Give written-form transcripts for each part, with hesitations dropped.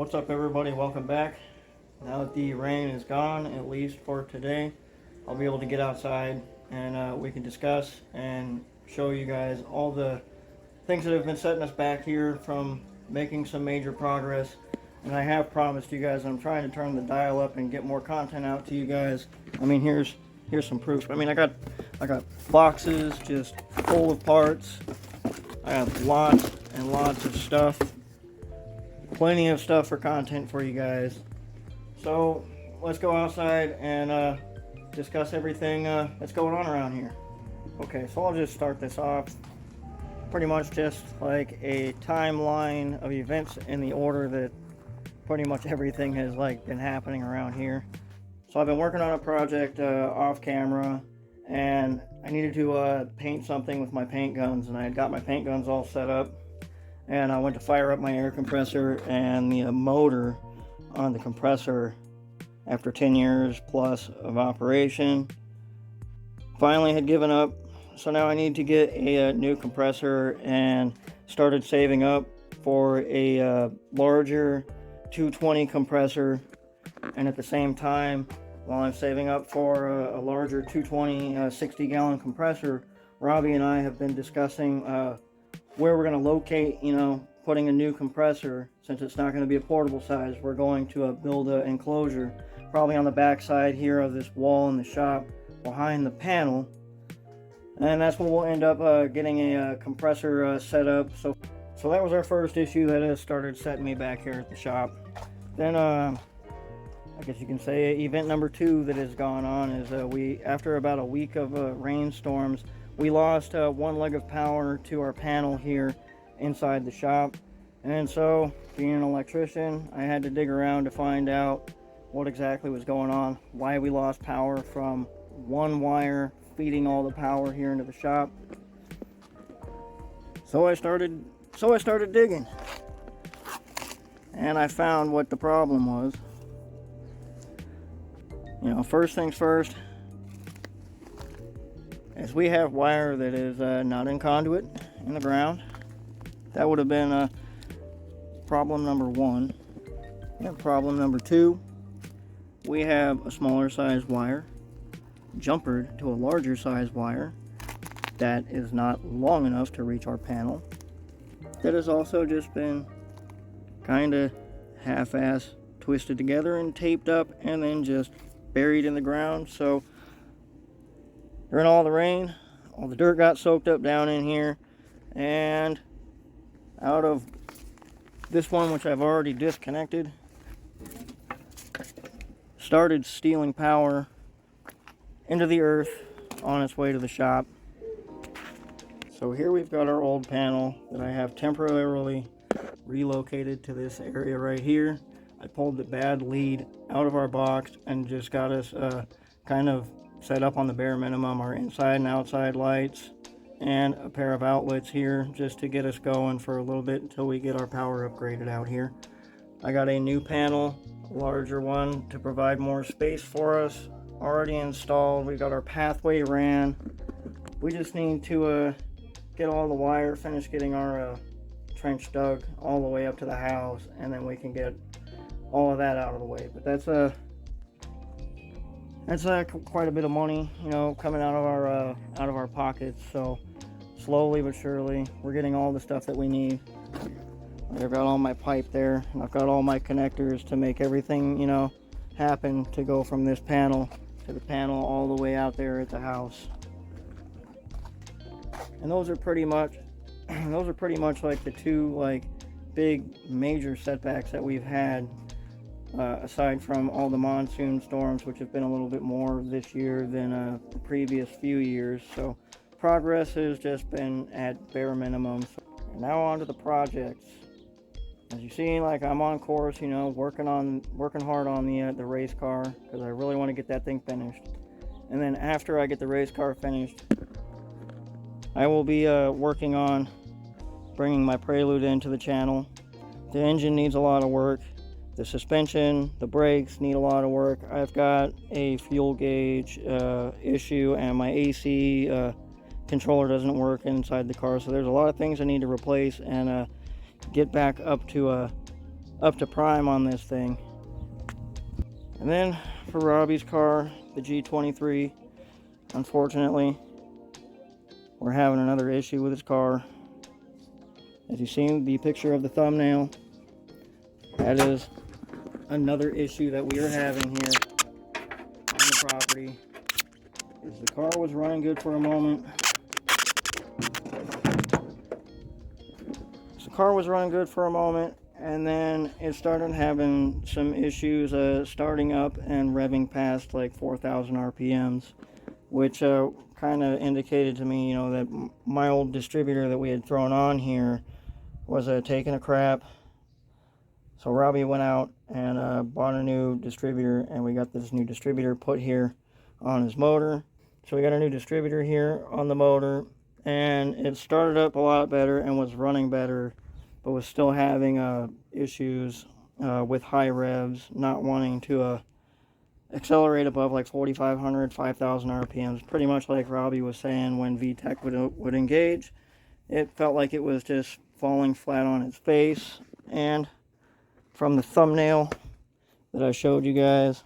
What's up, everybody? Welcome back. Now that the rain is gone, at least for today, I'll be able to get outside and we can discuss and show you guys all the things that have been setting us back here from making some major progress. And I have promised you guys I'm trying to turn the dial up and get more content out to you guys. I mean, here's some proof. I mean, I got boxes just full of parts. I have lots and lots of stuff. Plenty of stuff for content for you guys. So let's go outside and discuss everything that's going on around here. Okay, so I'll just start this off. Pretty much just like a timeline of events in the order that pretty much everything has been happening around here. So I've been working on a project off camera, and I needed to paint something with my paint guns, and I had got my paint guns all set up. And I went to fire up my air compressor, and the motor on the compressor, after 10 years plus of operation, finally had given up. So now I need to get a new compressor, and started saving up for a larger 220 compressor. And at the same time, while I'm saving up for a larger 220 60-gallon compressor, Robbie and I have been discussing where we're going to locate, putting a new compressor. Since it's not going to be a portable size, we're going to build an enclosure, probably on the back side here of this wall in the shop, behind the panel. And that's where we'll end up getting a compressor set up. So that was our first issue that has started setting me back here at the shop. Then, I guess you can say event number 2 that has gone on is after about a week of rainstorms, we lost one leg of power to our panel here inside the shop. And so, being an electrician, I had to dig around to find out what exactly was going on, why we lost power from one wire feeding all the power here into the shop. So I started digging, and I found what the problem was. First things first, as we have wire that is not in conduit in the ground. That would have been problem number 1. And problem number 2, we have a smaller size wire jumpered to a larger size wire that is not long enough to reach our panel. That has also just been kind of half-ass twisted together and taped up and then just buried in the ground. So during all the rain, all the dirt got soaked up down in here, and out of this one, which I've already disconnected, started stealing power into the earth on its way to the shop. So here we've got our old panel that I have temporarily relocated to this area right here. I pulled the bad lead out of our box and just got us kind of set up on the bare minimum, our inside and outside lights, and a pair of outlets here just to get us going for a little bit until we get our power upgraded out here. I got a new panel, a larger one, to provide more space for us, already installed. We got our pathway ran. We just need to get all the wire, finish getting our trench dug all the way up to the house, and then we can get all of that out of the way. But that's quite a bit of money, coming out of our pockets. So slowly but surely, we're getting all the stuff that we need. I've got all my pipe there, and I've got all my connectors to make everything, happen to go from this panel to the panel all the way out there at the house. And those are pretty much like the 2 big major setbacks that we've had. Aside from all the monsoon storms, which have been a little bit more this year than the previous few years. So progress has just been at bare minimum. So now on to the projects. As you see, I'm on course, working hard on the race car, because I really want to get that thing finished. And then after I get the race car finished, I will be working on bringing my Prelude into the channel. The engine needs a lot of work. The suspension, the brakes need a lot of work. I've got a fuel gauge issue, and my AC controller doesn't work inside the car. So there's a lot of things I need to replace and get back up to up to prime on this thing. And then for Robbie's car, the G23, unfortunately, we're having another issue with his car. As you see the picture of the thumbnail, that is another issue that we are having here on the property. Is the car was running good for a moment. So the car was running good for a moment, and then it started having some issues starting up and revving past like 4,000 RPMs, which kind of indicated to me, that my old distributor that we had thrown on here was taking a crap. So Robbie went out and bought a new distributor, and we got this new distributor put here on his motor. So we got a new distributor here on the motor, and it started up a lot better and was running better, but was still having issues with high revs, not wanting to accelerate above like 4,500, 5,000 RPMs. Pretty much like Robbie was saying when VTEC would engage. It felt like it was just falling flat on its face. And from the thumbnail that I showed you guys,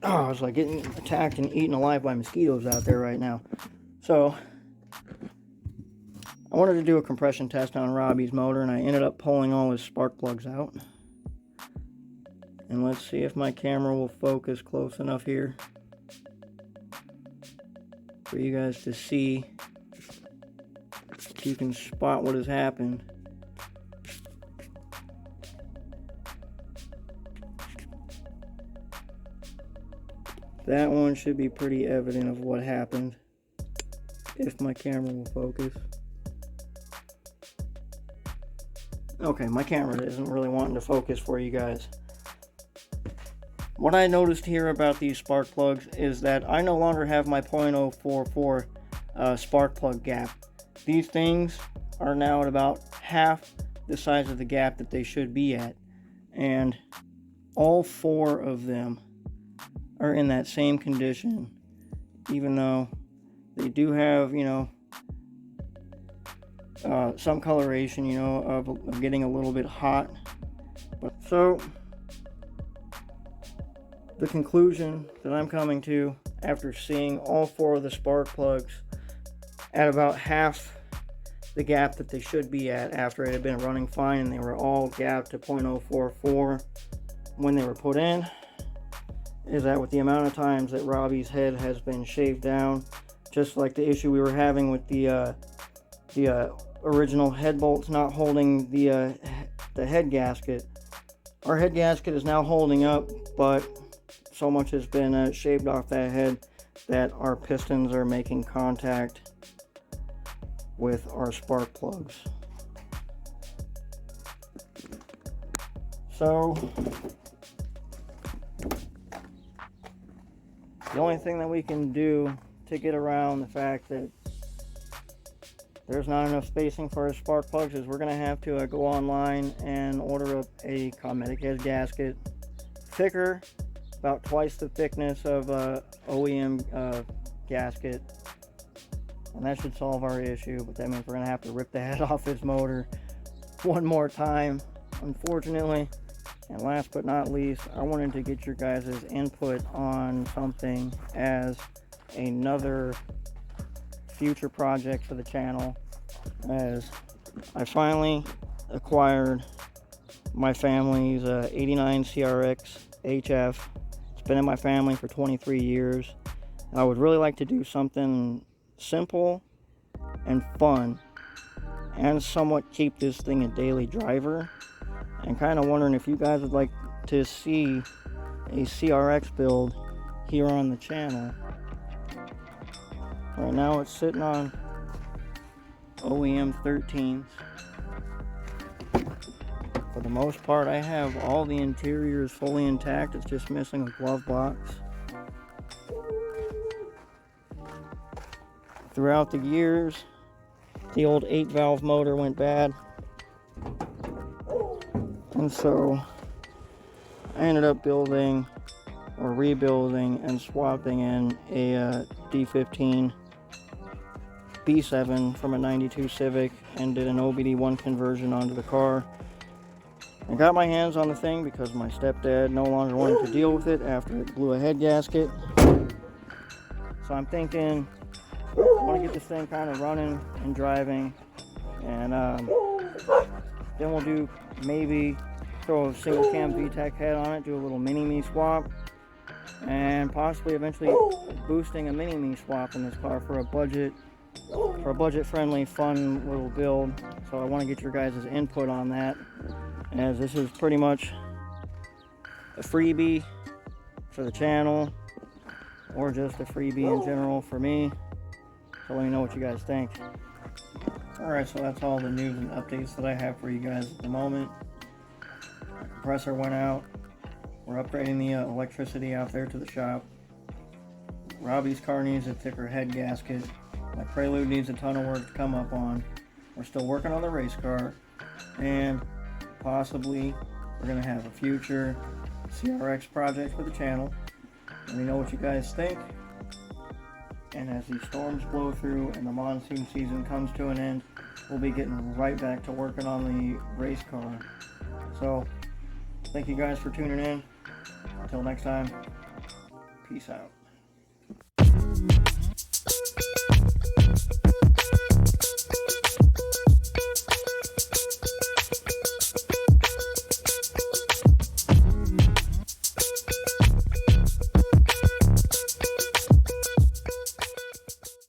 I was like getting attacked and eaten alive by mosquitoes out there right now. So I wanted to do a compression test on Robbie's motor, and I ended up pulling all his spark plugs out. And let's see if my camera will focus close enough here for you guys to see if you can spot what has happened. That one should be pretty evident of what happened, if my camera will focus. Okay, my camera isn't really wanting to focus for you guys. What I noticed here about these spark plugs is that I no longer have my .044 spark plug gap. These things are now at about half the size of the gap that they should be at. And all four of them are in that same condition, even though they do have, some coloration, of getting a little bit hot. So the conclusion that I'm coming to after seeing all four of the spark plugs at about half the gap that they should be at after it had been running fine, and they were all gapped to .044 when they were put in, is that with the amount of times that Robbie's head has been shaved down, just like the issue we were having with the original head bolts not holding the head gasket. Our head gasket is now holding up, but so much has been shaved off that head that our pistons are making contact with our spark plugs. So the only thing that we can do to get around the fact that there's not enough spacing for our spark plugs is we're going to have to go online and order up a cosmetic head gasket, thicker, about twice the thickness of OEM gasket, and that should solve our issue. But that means we're going to have to rip the head off this motor one more time, unfortunately. And last but not least, I wanted to get your guys' input on something as another future project for the channel, as I finally acquired my family's 89 CRX HF. It's been in my family for 23 years. I would really like to do something simple and fun and somewhat keep this thing a daily driver. And kind of wondering if you guys would like to see a CRX build here on the channel. Right now it's sitting on OEM 13s. For the most part, I have all the interiors fully intact. It's just missing a glove box. Throughout the years, the old 8-valve motor went bad. And so I ended up building or rebuilding and swapping in a D15 B7 from a 92 Civic and did an OBD1 conversion onto the car. I got my hands on the thing because my stepdad no longer wanted to deal with it after it blew a head gasket. So I'm thinking I want to get this thing kind of running and driving, and then we'll do maybe throw a single cam VTEC head on it, do a little mini-me swap, and possibly eventually boosting a mini-me swap in this car for a budget-friendly, fun little build. So I want to get your guys' input on that, as this is pretty much a freebie for the channel, or just a freebie in general for me. So let me know what you guys think. Alright, so that's all the news and updates that I have for you guys at the moment. The compressor went out. We're upgrading the electricity out there to the shop. Robbie's car needs a thicker head gasket. My Prelude needs a ton of work to come up on. We're still working on the race car, and possibly we're going to have a future CRX project for the channel. Let me know what you guys think. And as these storms blow through and the monsoon season comes to an end, we'll be getting right back to working on the race car. So thank you guys for tuning in. Until next time, peace out.